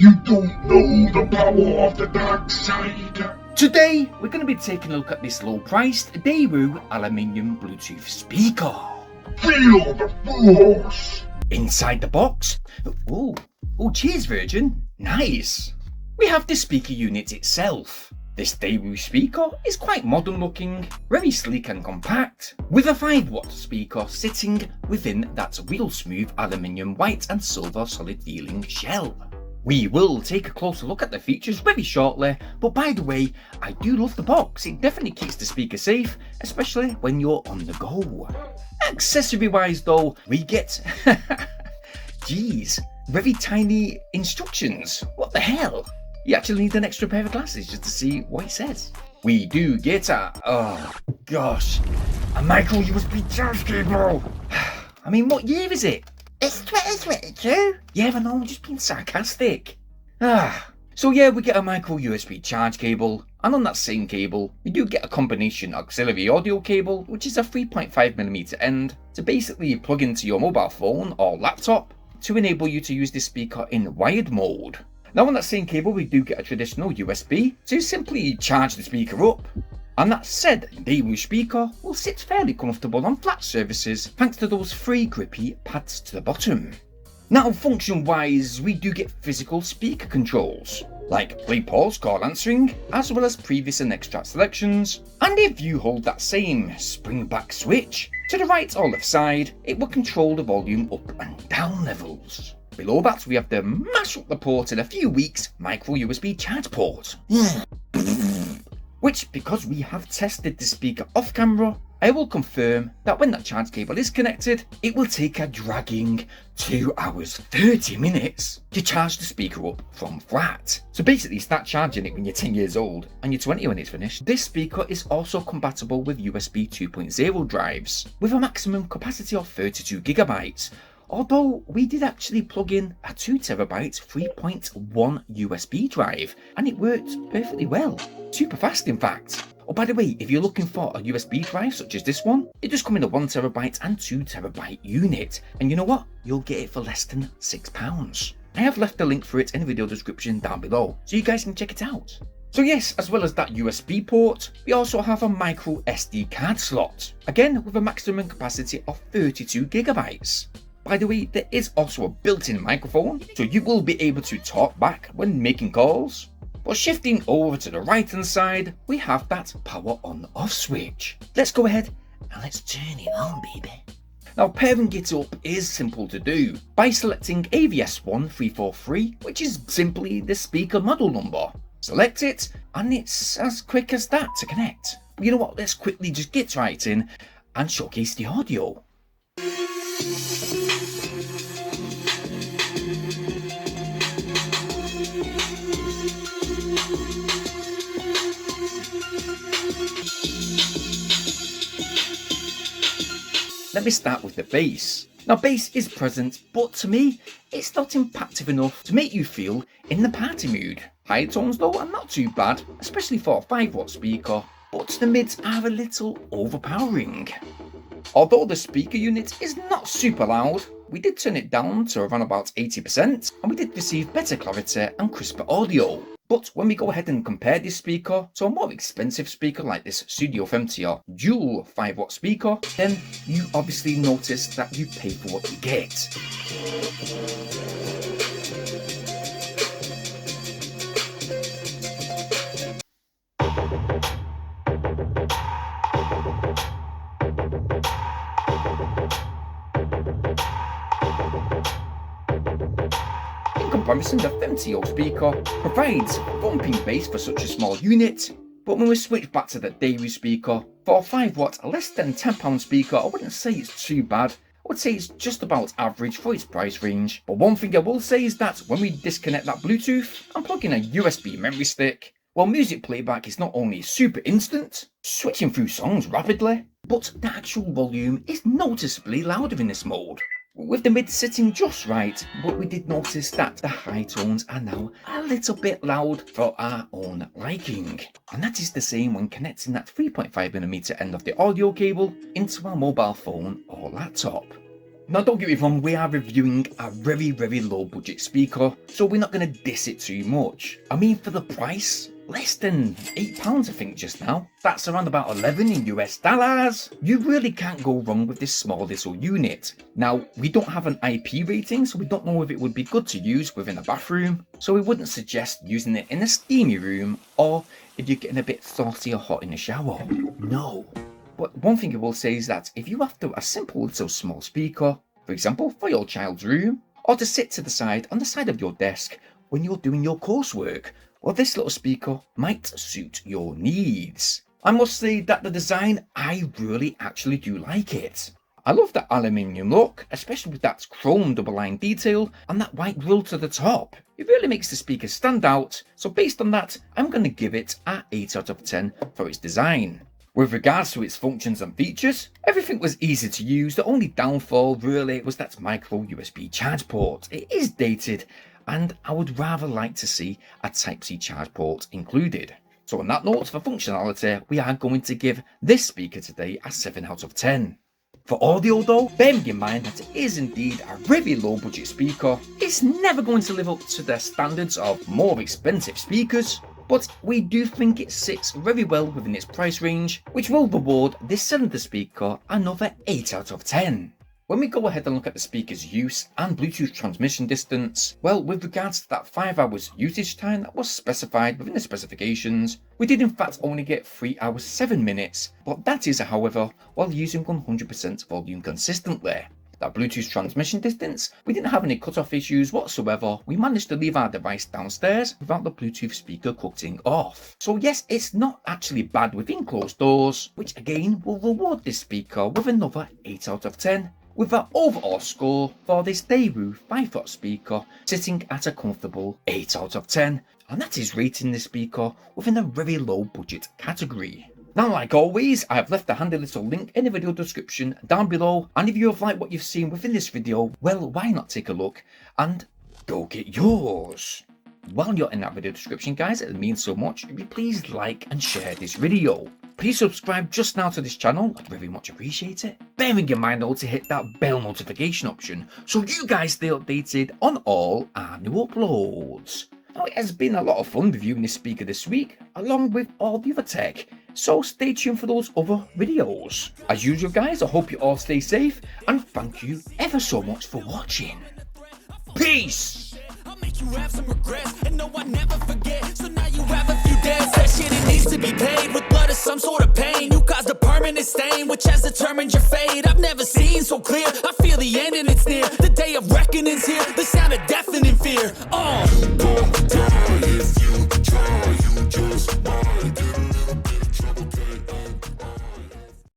You don't know the power of the dark side. Today, we're going to be taking a look at this low-priced DAEWOO Aluminium Bluetooth speaker. Feel the force. Inside the box, cheers Virgin, nice. We have the speaker unit itself. This DAEWOO speaker is quite modern looking, very sleek and compact, with a 5-watt speaker sitting within that real smooth aluminium white and silver solid feeling shell. We will take a closer look at the features very shortly, but by the way, I do love the box. It definitely keeps the speaker safe, especially when you're on the go. Accessory wise though, we get, geez, very tiny instructions. What the hell? You actually need an extra pair of glasses just to see what it says. We do get a micro USB charge cable. I mean, what year is it? It's 2022. Yeah, I know, I'm just being sarcastic. So yeah, we get a micro USB charge cable, and on that same cable, we do get a combination auxiliary audio cable, which is a 3.5mm end, to basically plug into your mobile phone or laptop to enable you to use this speaker in wired mode. Now on that same cable, we do get a traditional USB to simply charge the speaker up. And that said, DAEWOO speaker will sit fairly comfortable on flat surfaces thanks to those 3 grippy pads to the bottom. Now function wise, we do get physical speaker controls, like play pause call answering, as well as previous and next track selections. And if you hold that same spring back switch to the right or left side, it will control the volume up and down levels. Below that, we have the mash up the port in a few weeks micro USB charge port. Which, because we have tested the speaker off camera, I will confirm that when that charge cable is connected, it will take a dragging 2 hours 30 minutes to charge the speaker up from flat. So basically start charging it when you're 10 years old and you're 20 when it's finished. This speaker is also compatible with USB 2.0 drives with a maximum capacity of 32GB. Although we did actually plug in a 2TB 3.1 USB drive and it worked perfectly well. Super fast in fact. Oh, by the way, if you're looking for a USB drive such as this one, it does come in a 1TB and 2TB unit. And you know what? You'll get it for less than £6. I have left a link for it in the video description down below, so you guys can check it out. So yes, as well as that USB port, we also have a micro SD card slot. Again, with a maximum capacity of 32GB. By the way, there is also a built-in microphone, so you will be able to talk back when making calls. But shifting over to the right hand side, we have that power on off switch. Let's go ahead and let's turn it on, baby. Now pairing it up is simple to do by selecting AVS1343, which is simply the speaker model number. Select it and it's as quick as that to connect. But you know what, let's quickly just get right in and showcase the audio. Let me start with the bass. Now bass is present, but to me, it's not impactful enough to make you feel in the party mood. High tones though are not too bad, especially for a 5-watt speaker, but the mids are a little overpowering. Although the speaker unit is not super loud, we did turn it down to around about 80% and we did receive better clarity and crisper audio. But when we go ahead and compare this speaker to a more expensive speaker like this Studio 50 dual 5-watt speaker, then you obviously notice that you pay for what you get. In comparison, the 50 speaker provides bumping bass for such a small unit, but when we switch back to the DAEWOO speaker, for a 5-watt less than £10 speaker, I wouldn't say it's too bad. I would say it's just about average for its price range. But one thing I will say is that when we disconnect that Bluetooth and plug in a USB memory stick, well, music playback is not only super instant, switching through songs rapidly, but the actual volume is noticeably louder in this mode. With the mids sitting just right, but we did notice that the high tones are now a little bit loud for our own liking. And that is the same when connecting that 3.5mm end of the audio cable into our mobile phone or laptop. Now don't get me wrong, we are reviewing a very low budget speaker, so we're not going to diss it too much. I mean, for the price, less than £8 I think just now. That's around about 11 in US dollars. You really can't go wrong with this small little unit. Now, we don't have an IP rating, so we don't know if it would be good to use within a bathroom, so we wouldn't suggest using it in a steamy room or if you're getting a bit salty or hot in the shower. No. But one thing I will say is that if you have a simple little small speaker, for example for your child's room, or to sit to the side on the side of your desk when you're doing your coursework, well, this little speaker might suit your needs. I must say that the design, I really actually do like it. I love that aluminium look, especially with that chrome double line detail and that white grill to the top. It really makes the speaker stand out, so based on that, I'm going to give it a 8 out of 10 for its design. With regards to its functions and features, everything was easy to use. The only downfall really was that micro USB charge port. It is dated, and I would rather like to see a Type-C charge port included. So on that note, for functionality, we are going to give this speaker today a 7 out of 10. For audio though, bearing in mind that it is indeed a very low budget speaker, it's never going to live up to the standards of more expensive speakers, but we do think it sits very well within its price range, which will reward this cylinder speaker another 8 out of 10. When we go ahead and look at the speaker's use and Bluetooth transmission distance, well, with regards to that 5 hours usage time that was specified within the specifications, we did in fact only get 3 hours 7 minutes, but that is however while using 100% volume consistently. That Bluetooth transmission distance, we didn't have any cutoff issues whatsoever. We managed to leave our device downstairs without the Bluetooth speaker cutting off. So yes, it's not actually bad within closed doors, which again will reward this speaker with another 8 out of 10. With our overall score for this DAEWOO 5-watt speaker sitting at a comfortable 8 out of 10, and that is rating this speaker within a very low budget category. Now, like always, I have left a handy little link in the video description down below, and if you have liked what you've seen within this video, well, why not take a look and go get yours? While you're in that video description, guys, it means so much if you please like and share this video. Please subscribe just now to this channel, I'd very much appreciate it. Bearing in mind though to hit that bell notification option so you guys stay updated on all our new uploads. Now, it has been a lot of fun reviewing this speaker this week, along with all the other tech, so stay tuned for those other videos. As usual guys, I hope you all stay safe, and thank you ever so much for watching. Peace! I'll make you have some regrets, and no, I never forget. So now you have a few debts. That shit, it needs to be paid with blood or some sort of pain. You caused a permanent stain, which has determined your fate. I've never seen so clear. I feel the end and it's near. The day of reckoning's here. The sound of deafening fear.